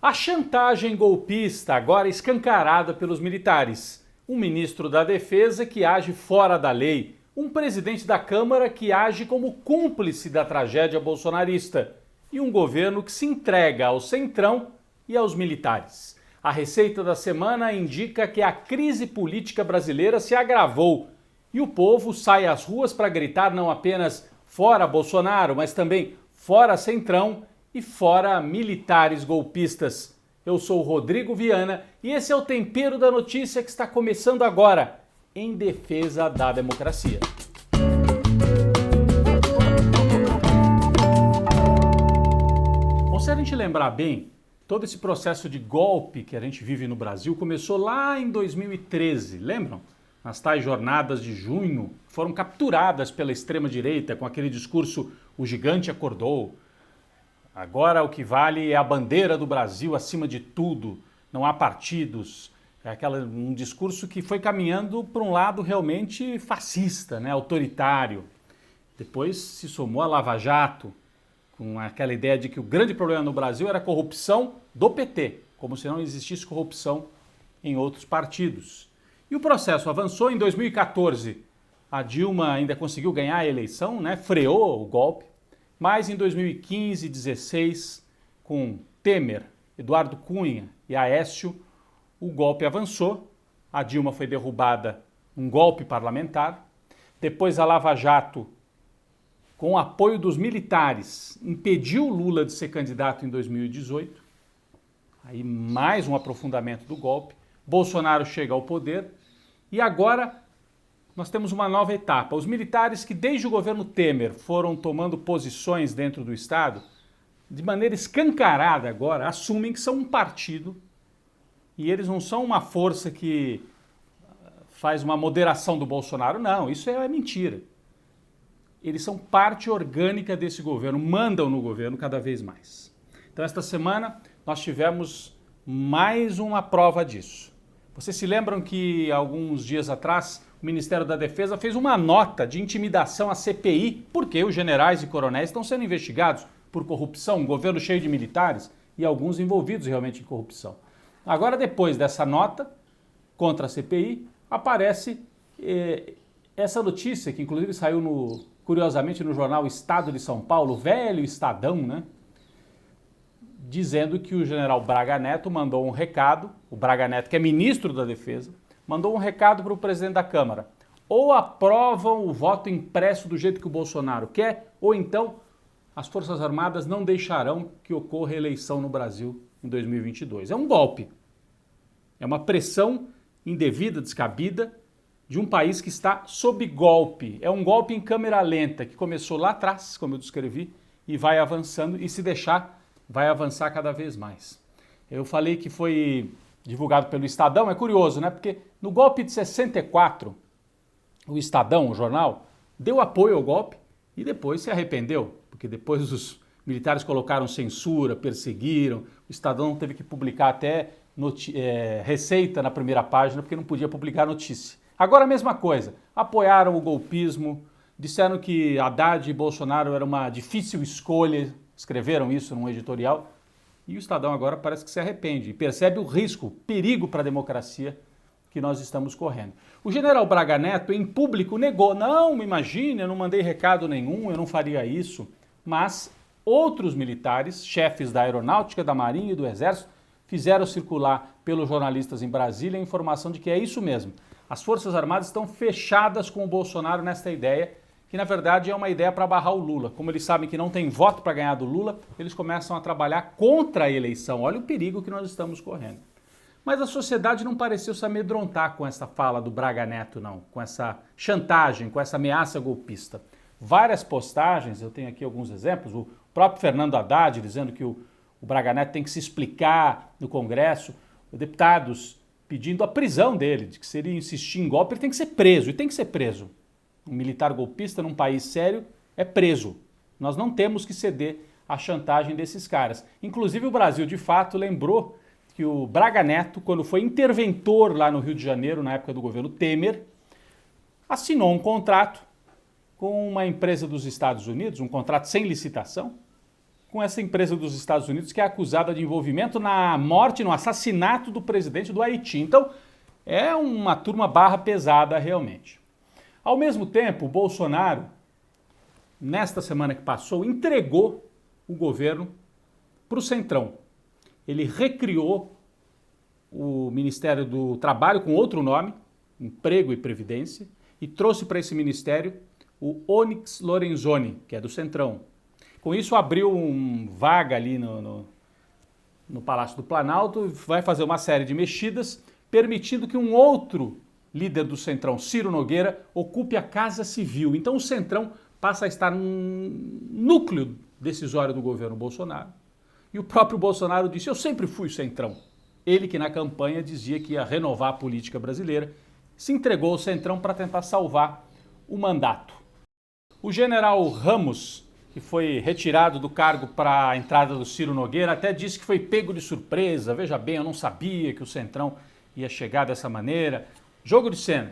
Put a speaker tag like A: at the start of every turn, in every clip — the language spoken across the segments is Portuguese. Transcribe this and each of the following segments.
A: A chantagem golpista agora escancarada pelos militares. Um ministro da Defesa que age fora da lei. Um presidente da Câmara que age como cúmplice da tragédia bolsonarista. E um governo que se entrega ao centrão e aos militares. A receita da semana indica que a crise política brasileira se agravou. E o povo sai às ruas para gritar não apenas fora Bolsonaro, mas também fora centrão e fora militares golpistas. Eu sou o Rodrigo Viana e esse é o Tempero da Notícia que está começando agora, em defesa da democracia. Bom, se a gente lembrar bem, todo esse processo de golpe que a gente vive no Brasil começou lá em 2013, lembram? Nas tais jornadas de junho, foram capturadas pela extrema-direita com aquele discurso "o gigante acordou". Agora o que vale é a bandeira do Brasil acima de tudo, não há partidos. É um discurso que foi caminhando para um lado realmente fascista, né, autoritário. Depois se somou a Lava Jato, com aquela ideia de que o grande problema no Brasil era a corrupção do PT, como se não existisse corrupção em outros partidos. E o processo avançou. Em 2014, a Dilma ainda conseguiu ganhar a eleição, né, freou o golpe. Mas em 2015 e 2016, com Temer, Eduardo Cunha e Aécio, o golpe avançou. A Dilma foi derrubada num golpe parlamentar. Depois a Lava Jato, com o apoio dos militares, impediu Lula de ser candidato em 2018. Aí mais um aprofundamento do golpe. Bolsonaro chega ao poder e agora nós temos uma nova etapa. Os militares que desde o governo Temer foram tomando posições dentro do Estado, de maneira escancarada agora, assumem que são um partido e eles não são uma força que faz uma moderação do Bolsonaro. Não, isso é mentira. Eles são parte orgânica desse governo, mandam no governo cada vez mais. Então esta semana nós tivemos mais uma prova disso. Vocês se lembram que alguns dias atrás o Ministério da Defesa fez uma nota de intimidação à CPI, porque os generais e coronéis estão sendo investigados por corrupção, um governo cheio de militares e alguns envolvidos realmente em corrupção. Agora, depois dessa nota contra a CPI, aparece essa notícia, que inclusive saiu curiosamente no jornal Estado de São Paulo, velho Estadão, né? Dizendo que o general Braga Neto mandou um recado, o Braga Neto, que é ministro da Defesa, mandou um recado para o presidente da Câmara. Ou aprovam o voto impresso do jeito que o Bolsonaro quer, ou então as Forças Armadas não deixarão que ocorra eleição no Brasil em 2022. É um golpe. É uma pressão indevida, descabida, de um país que está sob golpe. É um golpe em câmera lenta, que começou lá atrás, como eu descrevi, e vai avançando, e se deixar, vai avançar cada vez mais. Eu falei que foi divulgado pelo Estadão, é curioso, né? Porque no golpe de 64, o Estadão, o jornal, deu apoio ao golpe e depois se arrependeu, porque depois os militares colocaram censura, perseguiram, o Estadão teve que publicar até receita na primeira página, porque não podia publicar notícia. Agora a mesma coisa, apoiaram o golpismo, disseram que Haddad e Bolsonaro era uma difícil escolha, escreveram isso num editorial, e o Estadão agora parece que se arrepende e percebe o risco, o perigo para a democracia que nós estamos correndo. O general Braga Neto, em público, negou. Não, imagine, eu não mandei recado nenhum, eu não faria isso. Mas outros militares, chefes da Aeronáutica, da Marinha e do Exército, fizeram circular pelos jornalistas em Brasília a informação de que é isso mesmo. As Forças Armadas estão fechadas com o Bolsonaro nesta ideia, que na verdade é uma ideia para barrar o Lula. Como eles sabem que não tem voto para ganhar do Lula, eles começam a trabalhar contra a eleição. Olha o perigo que nós estamos correndo. Mas a sociedade não pareceu se amedrontar com essa fala do Braga Neto, não. Com essa chantagem, com essa ameaça golpista. Várias postagens, eu tenho aqui alguns exemplos, o próprio Fernando Haddad dizendo que o Braga Neto tem que se explicar no Congresso, deputados pedindo a prisão dele, de que se ele insistir em golpe, ele tem que ser preso, e tem que ser preso. Um militar golpista num país sério é preso. Nós não temos que ceder à chantagem desses caras. Inclusive o Brasil, de fato, lembrou que o Braga Neto, quando foi interventor lá no Rio de Janeiro, na época do governo Temer, assinou um contrato com uma empresa dos Estados Unidos, um contrato sem licitação, com essa empresa dos Estados Unidos que é acusada de envolvimento na morte, no assassinato do presidente do Haiti. Então, é uma turma barra pesada realmente. Ao mesmo tempo, o Bolsonaro, nesta semana que passou, entregou o governo para o Centrão. Ele recriou o Ministério do Trabalho com outro nome, Emprego e Previdência, e trouxe para esse ministério o Onyx Lorenzoni, que é do Centrão. Com isso, abriu vaga ali no Palácio do Planalto, vai fazer uma série de mexidas, permitindo que um outro líder do Centrão, Ciro Nogueira, ocupe a Casa Civil. Então o Centrão passa a estar num núcleo decisório do governo Bolsonaro. E o próprio Bolsonaro disse, eu sempre fui Centrão. Ele que na campanha dizia que ia renovar a política brasileira, se entregou ao Centrão para tentar salvar o mandato. O general Ramos, que foi retirado do cargo para a entrada do Ciro Nogueira, até disse que foi pego de surpresa. Veja bem, eu não sabia que o Centrão ia chegar dessa maneira. Jogo de cena.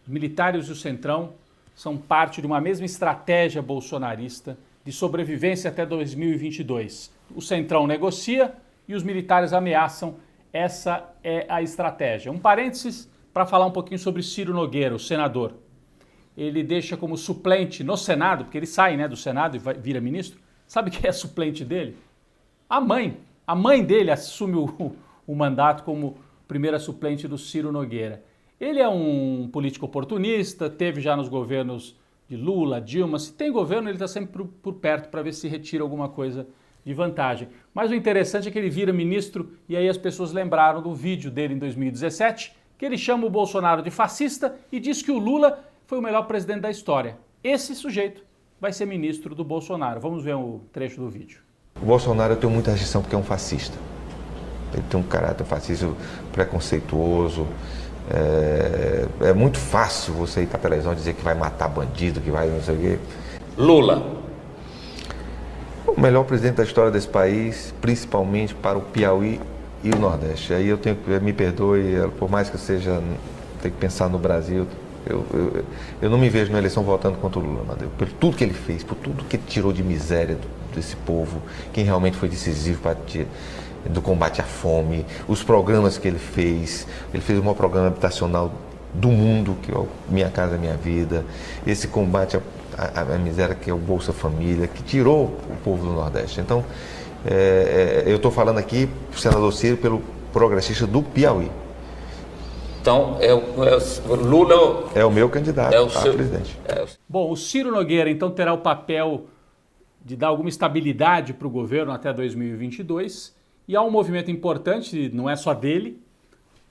A: Os militares e o Centrão são parte de uma mesma estratégia bolsonarista de sobrevivência até 2022. O Centrão negocia e os militares ameaçam. Essa é a estratégia. Um parênteses para falar um pouquinho sobre Ciro Nogueira, o senador. Ele deixa como suplente no Senado, porque ele sai, do Senado e vira ministro. Sabe quem é suplente dele? A mãe. A mãe dele assume o mandato como primeira suplente do Ciro Nogueira. Ele é um político oportunista, teve já nos governos de Lula, Dilma. Se tem governo, ele está sempre por perto para ver se retira alguma coisa de vantagem. Mas o interessante é que ele vira ministro e aí as pessoas lembraram do vídeo dele em 2017, que ele chama o Bolsonaro de fascista e diz que o Lula foi o melhor presidente da história. Esse sujeito vai ser ministro do Bolsonaro. Vamos ver um trecho do vídeo.
B: O Bolsonaro tem muita rejeição porque é um fascista. Ele tem um caráter fascista preconceituoso. É muito fácil você ir para a televisão e dizer que vai matar bandido, que vai não sei o quê.
C: Lula.
B: O melhor presidente da história desse país, principalmente para o Piauí e o Nordeste. Aí eu tenho que, me perdoe, por mais que eu seja, tenho que pensar no Brasil, eu não me vejo na eleição votando contra o Lula, Amadeu, por tudo que ele fez, por tudo que ele tirou de miséria desse povo, quem realmente foi decisivo do combate à fome, os programas que ele fez o maior programa habitacional do mundo, que é o Minha Casa Minha Vida, esse combate à miséria que é o Bolsa Família, que tirou o povo do Nordeste. Então, eu estou falando aqui, senador Ciro, pelo progressista do Piauí.
C: Então, o Lula
B: é o meu candidato a presidente.
A: Bom, o Ciro Nogueira, então, terá o papel de dar alguma estabilidade para o governo até 2022. E há um movimento importante, não é só dele,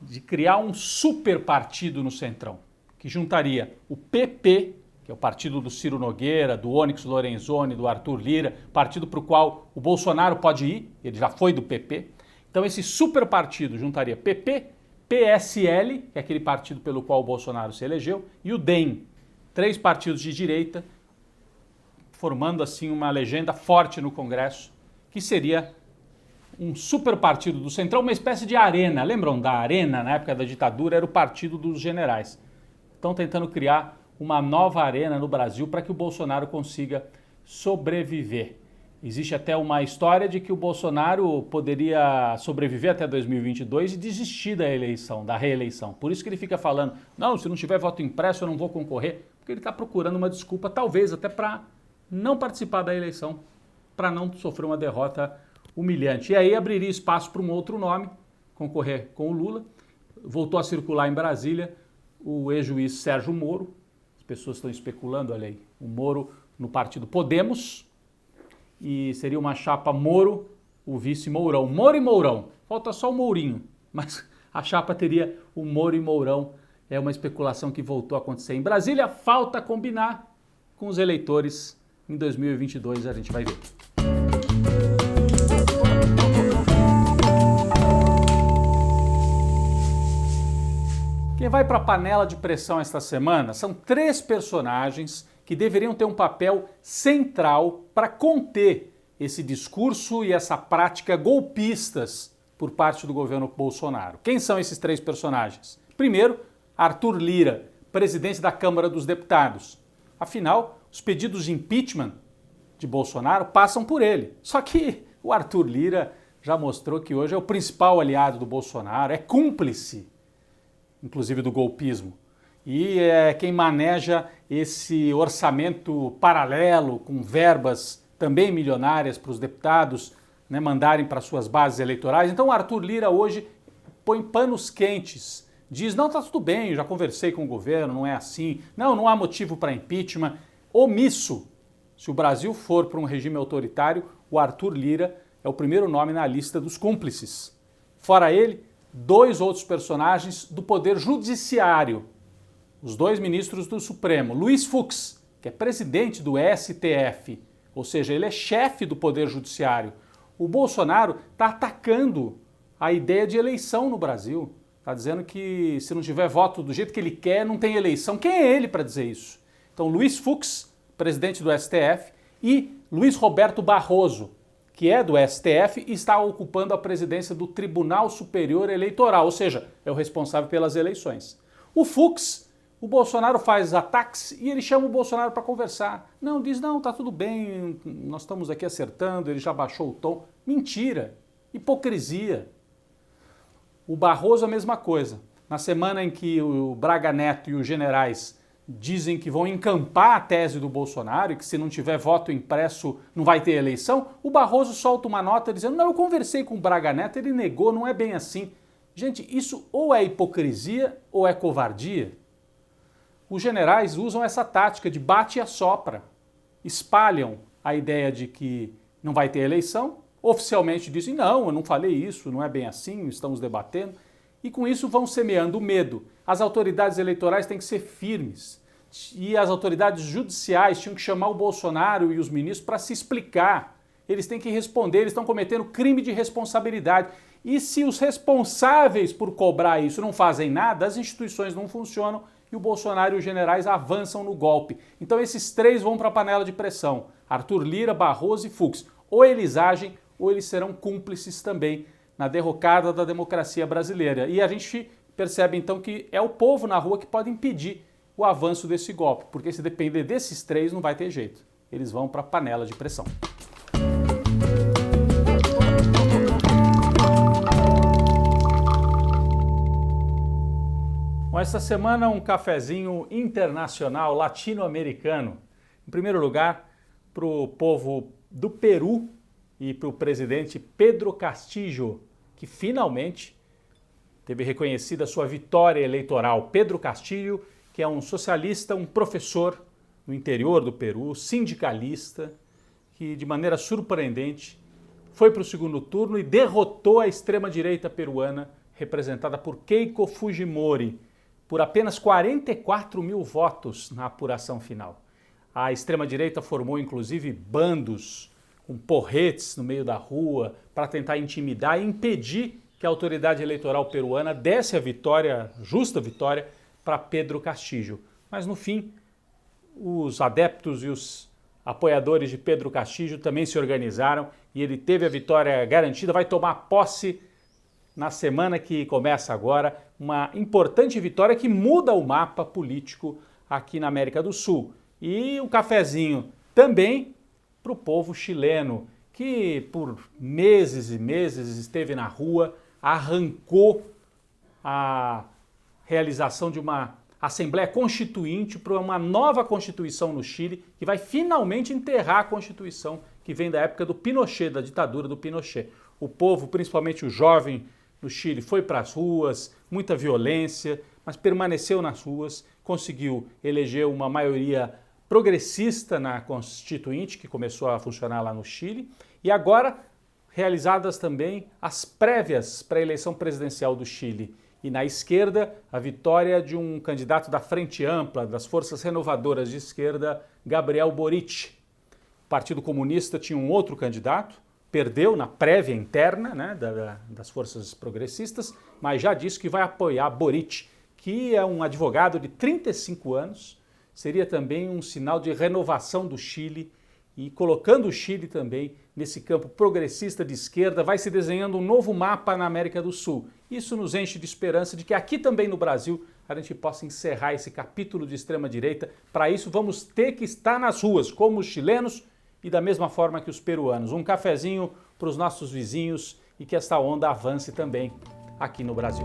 A: de criar um super partido no Centrão, que juntaria o PP, que é o partido do Ciro Nogueira, do Onyx Lorenzoni, do Arthur Lira, partido para o qual o Bolsonaro pode ir, ele já foi do PP. Então esse super partido juntaria PP, PSL, que é aquele partido pelo qual o Bolsonaro se elegeu, e o DEM, 3 partidos de direita, formando assim uma legenda forte no Congresso, que seria um super partido do Centrão, uma espécie de arena. Lembram da arena? Na época da ditadura era o partido dos generais. Estão tentando criar uma nova arena no Brasil para que o Bolsonaro consiga sobreviver. Existe até uma história de que o Bolsonaro poderia sobreviver até 2022 e desistir da eleição, da reeleição. Por isso que ele fica falando, não, se não tiver voto impresso eu não vou concorrer, porque ele está procurando uma desculpa, talvez até para não participar da eleição, para não sofrer uma derrota humilhante. E aí abriria espaço para um outro nome, concorrer com o Lula. Voltou a circular em Brasília o ex-juiz Sérgio Moro. As pessoas estão especulando, olha aí, o Moro no partido Podemos. E seria uma chapa Moro, o vice Mourão. Moro e Mourão. Falta só o Mourinho, mas a chapa teria o Moro e Mourão. É uma especulação que voltou a acontecer em Brasília. Falta combinar com os eleitores em 2022, a gente vai ver. Quem vai para a panela de pressão esta semana são 3 personagens que deveriam ter um papel central para conter esse discurso e essa prática golpistas por parte do governo Bolsonaro. Quem são esses 3 personagens? Primeiro, Arthur Lira, presidente da Câmara dos Deputados. Afinal, os pedidos de impeachment de Bolsonaro passam por ele. Só que o Arthur Lira já mostrou que hoje é o principal aliado do Bolsonaro, é cúmplice, inclusive do golpismo. E é quem maneja esse orçamento paralelo com verbas também milionárias para os deputados, né, mandarem para suas bases eleitorais. Então o Arthur Lira hoje põe panos quentes, diz, não, tá tudo bem, eu já conversei com o governo, não é assim, não há motivo para impeachment. Omisso, se o Brasil for para um regime autoritário, o Arthur Lira é o primeiro nome na lista dos cúmplices. Fora ele, 2 outros personagens do Poder Judiciário, os 2 ministros do Supremo, Luiz Fux, que é presidente do STF, ou seja, ele é chefe do Poder Judiciário. O Bolsonaro está atacando a ideia de eleição no Brasil. Está dizendo que se não tiver voto do jeito que ele quer, não tem eleição. Quem é ele para dizer isso? Então, Luiz Fux, presidente do STF, e Luiz Roberto Barroso, que é do STF e está ocupando a presidência do Tribunal Superior Eleitoral, ou seja, é o responsável pelas eleições. O Fux, o Bolsonaro faz ataques e ele chama o Bolsonaro para conversar. Não, diz, não, tá tudo bem, nós estamos aqui acertando, ele já baixou o tom. Mentira, hipocrisia. O Barroso a mesma coisa. Na semana em que o Braga Neto e os generais dizem que vão encampar a tese do Bolsonaro e que se não tiver voto impresso não vai ter eleição, o Barroso solta uma nota dizendo, não, eu conversei com o Braga Neto, ele negou, não é bem assim. Gente, isso ou é hipocrisia ou é covardia. Os generais usam essa tática de bate e assopra, espalham a ideia de que não vai ter eleição, oficialmente dizem, não, eu não falei isso, não é bem assim, estamos debatendo, e com isso vão semeando medo. As autoridades eleitorais têm que ser firmes, e as autoridades judiciais tinham que chamar o Bolsonaro e os ministros para se explicar. Eles têm que responder, eles estão cometendo crime de responsabilidade. E se os responsáveis por cobrar isso não fazem nada, as instituições não funcionam, e o Bolsonaro e os generais avançam no golpe. Então esses 3 vão para a panela de pressão, Arthur Lira, Barroso e Fux. Ou eles agem, ou eles serão cúmplices também na derrocada da democracia brasileira. E a gente percebe então que é o povo na rua que pode impedir o avanço desse golpe, porque se depender desses 3 não vai ter jeito. Eles vão para a panela de pressão. Esta semana um cafezinho internacional latino-americano. Em primeiro lugar, para o povo do Peru e para o presidente Pedro Castillo, que finalmente teve reconhecida sua vitória eleitoral. Pedro Castillo, que é um socialista, um professor no interior do Peru, sindicalista, que de maneira surpreendente foi para o segundo turno e derrotou a extrema-direita peruana, representada por Keiko Fujimori, por apenas 44 mil votos na apuração final. A extrema-direita formou inclusive bandos com porretes no meio da rua para tentar intimidar e impedir que a autoridade eleitoral peruana desse a vitória, justa vitória, para Pedro Castillo. Mas no fim, os adeptos e os apoiadores de Pedro Castillo também se organizaram e ele teve a vitória garantida, vai tomar posse na semana que começa agora, uma importante vitória que muda o mapa político aqui na América do Sul. E um cafezinho também para o povo chileno, que por meses e meses esteve na rua, arrancou a realização de uma Assembleia Constituinte para uma nova Constituição no Chile, que vai finalmente enterrar a Constituição que vem da época do Pinochet, da ditadura do Pinochet. O povo, principalmente o jovem no Chile, foi para as ruas, muita violência, mas permaneceu nas ruas, conseguiu eleger uma maioria progressista na Constituinte, que começou a funcionar lá no Chile, e agora realizadas também as prévias para a eleição presidencial do Chile. E na esquerda, a vitória de um candidato da Frente Ampla, das Forças Renovadoras de Esquerda, Gabriel Boric. O Partido Comunista tinha um outro candidato, perdeu na prévia interna, né, das forças progressistas, mas já disse que vai apoiar Boric, que é um advogado de 35 anos, seria também um sinal de renovação do Chile e colocando o Chile também nesse campo progressista de esquerda, vai se desenhando um novo mapa na América do Sul. Isso nos enche de esperança de que aqui também no Brasil a gente possa encerrar esse capítulo de extrema-direita. Para isso vamos ter que estar nas ruas, como os chilenos e da mesma forma que os peruanos. Um cafezinho para os nossos vizinhos e que esta onda avance também aqui no Brasil.